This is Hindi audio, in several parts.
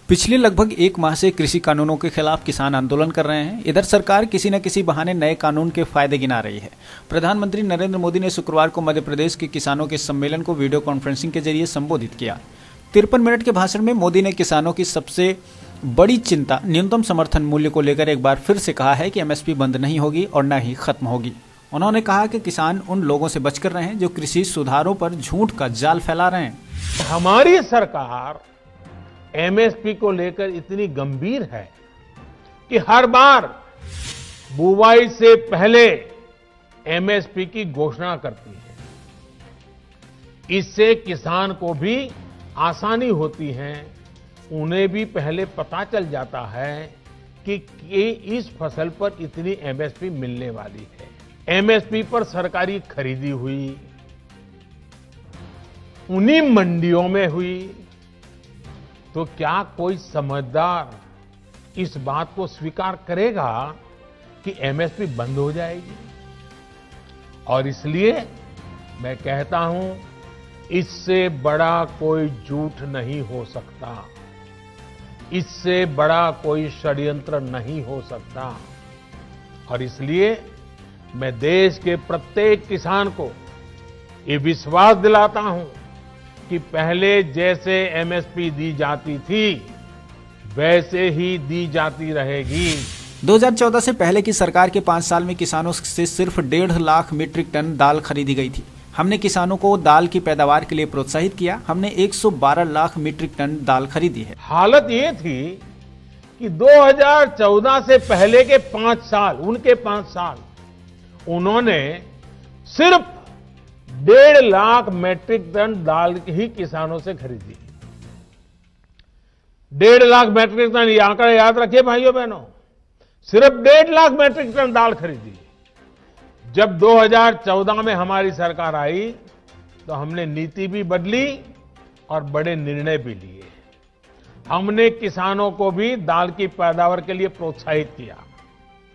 पिछले लगभग एक माह से कृषि कानूनों के खिलाफ किसान आंदोलन कर रहे हैं। इधर सरकार किसी न किसी बहाने नए कानून के फायदे गिना रही है। प्रधानमंत्री नरेंद्र मोदी ने शुक्रवार को मध्य प्रदेश के किसानों के सम्मेलन को वीडियो कॉन्फ्रेंसिंग के जरिए संबोधित किया। 53 मिनट के भाषण में मोदी ने किसानों की सबसे बड़ी चिंता न्यूनतम समर्थन मूल्य को लेकर एक बार फिर से कहा है कि एमएसपी बंद नहीं होगी और न ही खत्म होगी। उन्होंने कहा कि किसान उन लोगों से बचकर रहे हैं जो कृषि सुधारों पर झूठ का जाल फैला रहे हैं। हमारी सरकार एमएसपी को लेकर इतनी गंभीर है कि हर बार बुवाई से पहले एमएसपी की घोषणा करती है। इससे किसान को भी आसानी होती है, उन्हें भी पहले पता चल जाता है कि इस फसल पर इतनी एमएसपी मिलने वाली है। एमएसपी पर सरकारी खरीदी हुई, उन्हीं मंडियों में हुई, तो क्या कोई समझदार इस बात को स्वीकार करेगा कि एमएसपी बंद हो जाएगी? और इसलिए मैं कहता हूं, इससे बड़ा कोई झूठ नहीं हो सकता, इससे बड़ा कोई षड्यंत्र नहीं हो सकता। और इसलिए मैं देश के प्रत्येक किसान को ये विश्वास दिलाता हूं कि पहले जैसे एमएसपी दी जाती थी वैसे ही दी जाती रहेगी। 2014 से पहले की सरकार के 5 साल में किसानों से सिर्फ 1.5 लाख मीट्रिक टन दाल खरीदी गई थी। हमने किसानों को दाल की पैदावार के लिए प्रोत्साहित किया। हमने 112 लाख मीट्रिक टन दाल खरीदी है। हालत ये थी कि 2014 से पहले के 5 साल, उनके 5 साल, उन्होंने सिर्फ 1.5 लाख मीट्रिक टन दाल ही किसानों से खरीदी। 1.5 लाख मीट्रिक टन, ये आंकड़ा याद रखिए भाइयों बहनों, सिर्फ 1.5 लाख मीट्रिक टन दाल खरीदी। जब 2014 में हमारी सरकार आई तो हमने नीति भी बदली और बड़े निर्णय भी लिए। हमने किसानों को भी दाल की पैदावार के लिए प्रोत्साहित किया।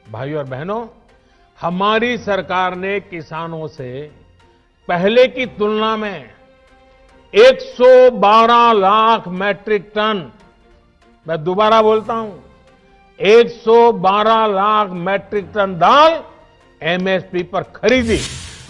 भाइयों और बहनों, हमारी सरकार ने किसानों से पहले की तुलना में 112 लाख मीट्रिक टन, मैं दोबारा बोलता हूं, 112 लाख मीट्रिक टन दाल एमएसपी पर खरीदी।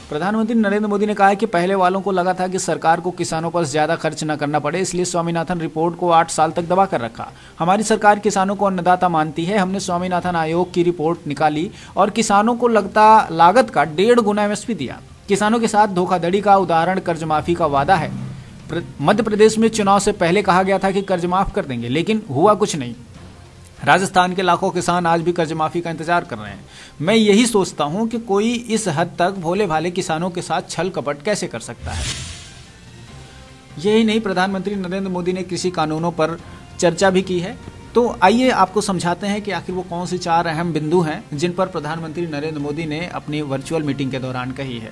प्रधानमंत्री नरेंद्र मोदी ने कहा है कि पहले वालों को लगा था कि सरकार को किसानों पर ज्यादा खर्च न करना पड़े, इसलिए स्वामीनाथन रिपोर्ट को 8 साल तक दबा कर रखा। हमारी सरकार किसानों को अन्नदाता मानती है। हमने स्वामीनाथन आयोग की रिपोर्ट निकाली और किसानों को लागत का 1.5 गुना एमएसपी दिया। किसानों के साथ धोखाधड़ी का उदाहरण कर्ज माफी का वादा है। मध्य प्रदेश में चुनाव से पहले कहा गया था कि कर्ज माफ कर देंगे, लेकिन हुआ कुछ नहीं। राजस्थान के लाखों किसान आज भी कर्ज माफी का इंतजार कर रहे हैं। मैं यही सोचता हूं कि कोई इस हद तक भोले भाले किसानों के साथ छल कपट कैसे कर सकता है। यही नहीं, प्रधानमंत्री नरेंद्र मोदी ने कृषि कानूनों पर चर्चा भी की है। तो आइए आपको समझाते हैं कि आखिर वो कौन सी 4 अहम बिंदु हैं जिन पर प्रधानमंत्री नरेंद्र मोदी ने अपनी वर्चुअल मीटिंग के दौरान कही है।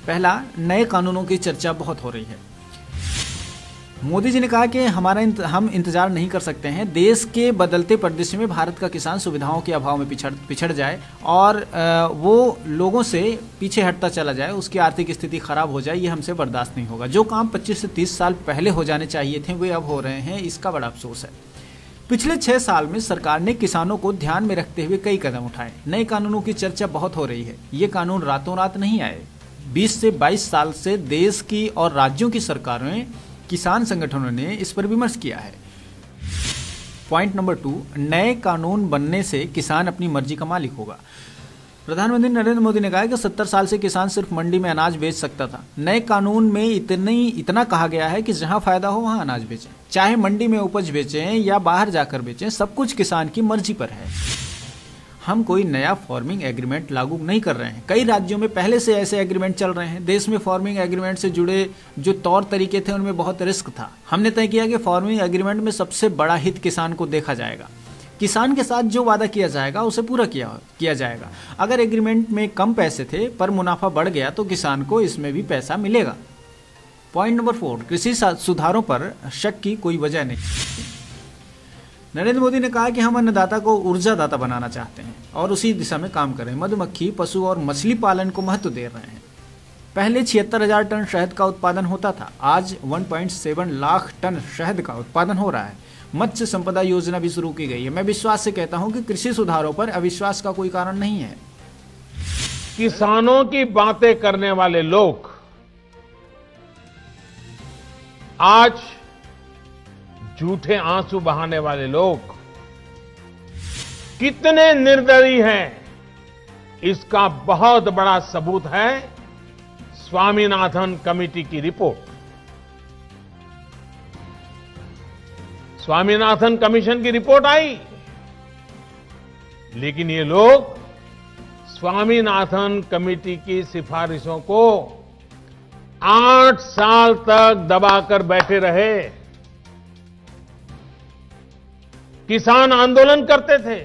पहला, नए कानूनों की चर्चा बहुत हो रही है। मोदी जी ने कहा कि हम इंतजार नहीं कर सकते हैं। देश के बदलते परिदृश्य में भारत का किसान सुविधाओं के अभाव में पिछड़ जाए और वो लोगों से पीछे हटता चला जाए, उसकी आर्थिक स्थिति खराब हो जाए, ये हमसे बर्दाश्त नहीं होगा। जो काम 25 से 30 साल पहले हो जाने चाहिए थे वे अब हो रहे हैं, इसका बड़ा अफसोस है। पिछले 6 साल में सरकार ने किसानों को ध्यान में रखते हुए कई कदम उठाए। नए कानूनों की चर्चा बहुत हो रही है। ये कानून रातों रात नहीं आए। 20 से 22 साल से देश की और राज्यों की सरकारें, किसान संगठनों ने इस पर विमर्श किया है। पॉइंट नंबर 2, नए कानून बनने से किसान अपनी मर्जी का मालिक होगा। प्रधानमंत्री नरेंद्र मोदी ने कहा कि 70 साल से किसान सिर्फ मंडी में अनाज बेच सकता था। नए कानून में इतना कहा गया है कि जहां फायदा हो वहां अनाज बेचें, चाहे मंडी में उपज बेचें या बाहर जाकर बेचें, सब कुछ किसान की मर्जी पर है। हम कोई नया फार्मिंग एग्रीमेंट लागू नहीं कर रहे हैं। कई राज्यों में पहले से ऐसे एग्रीमेंट चल रहे हैं। देश में फार्मिंग एग्रीमेंट से जुड़े जो तौर तरीके थे उनमें बहुत रिस्क था। हमने तय किया कि फार्मिंग एग्रीमेंट में सबसे बड़ा हित किसान को देखा जाएगा। किसान के साथ जो वादा किया जाएगा उसे पूरा किया जाएगा। अगर एग्रीमेंट में कम पैसे थे पर मुनाफा बढ़ गया तो किसान को इसमें भी पैसा मिलेगा। पॉइंट नंबर 4, कृषि सुधारों पर शक की कोई वजह नहीं। नरेंद्र मोदी ने कहा कि हम अन्नदाता को ऊर्जादाता बनाना चाहते हैं और उसी दिशा में काम करें। मधुमक्खी, पशु और मछली पालन को महत्व दे रहे हैं। पहले 76,000 टन शहद का उत्पादन होता था, आज 1.7 लाख टन शहद का उत्पादन हो रहा है। मत्स्य संपदा योजना भी शुरू की गई है। मैं विश्वास से कहता हूं कि कृषि सुधारों पर अविश्वास का कोई कारण नहीं है। किसानों की बातें करने वाले लोग आज झूठे आंसू बहाने वाले लोग कितने निर्दयी हैं, इसका बहुत बड़ा सबूत है स्वामीनाथन कमेटी की रिपोर्ट। स्वामीनाथन कमीशन की रिपोर्ट आई, लेकिन ये लोग स्वामीनाथन कमेटी की सिफारिशों को 8 साल तक दबाकर बैठे रहे। किसान आंदोलन करते थे,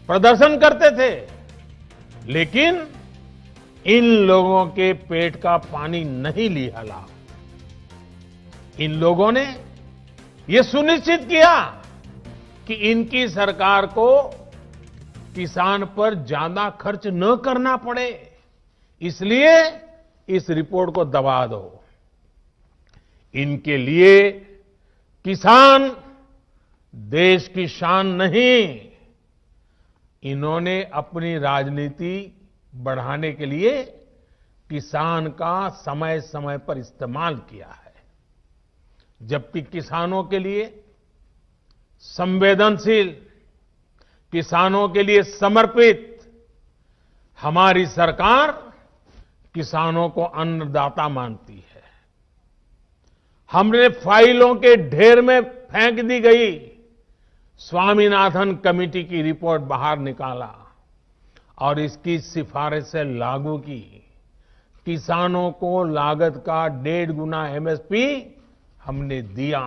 प्रदर्शन करते थे, लेकिन इन लोगों के पेट का पानी नहीं लिहला। इन लोगों ने यह सुनिश्चित किया कि इनकी सरकार को किसान पर ज्यादा खर्च न करना पड़े, इसलिए इस रिपोर्ट को दबा दो। इनके लिए किसान देश की शान नहीं, इन्होंने अपनी राजनीति बढ़ाने के लिए किसान का समय समय पर इस्तेमाल किया है, जबकि किसानों के लिए संवेदनशील, किसानों के लिए समर्पित हमारी सरकार किसानों को अन्नदाता मानती है। हमने फाइलों के ढेर में फेंक दी गई स्वामीनाथन कमेटी की रिपोर्ट बाहर निकाला और इसकी सिफारिशें लागू की। किसानों को लागत का 1.5 गुना एमएसपी हमने दिया।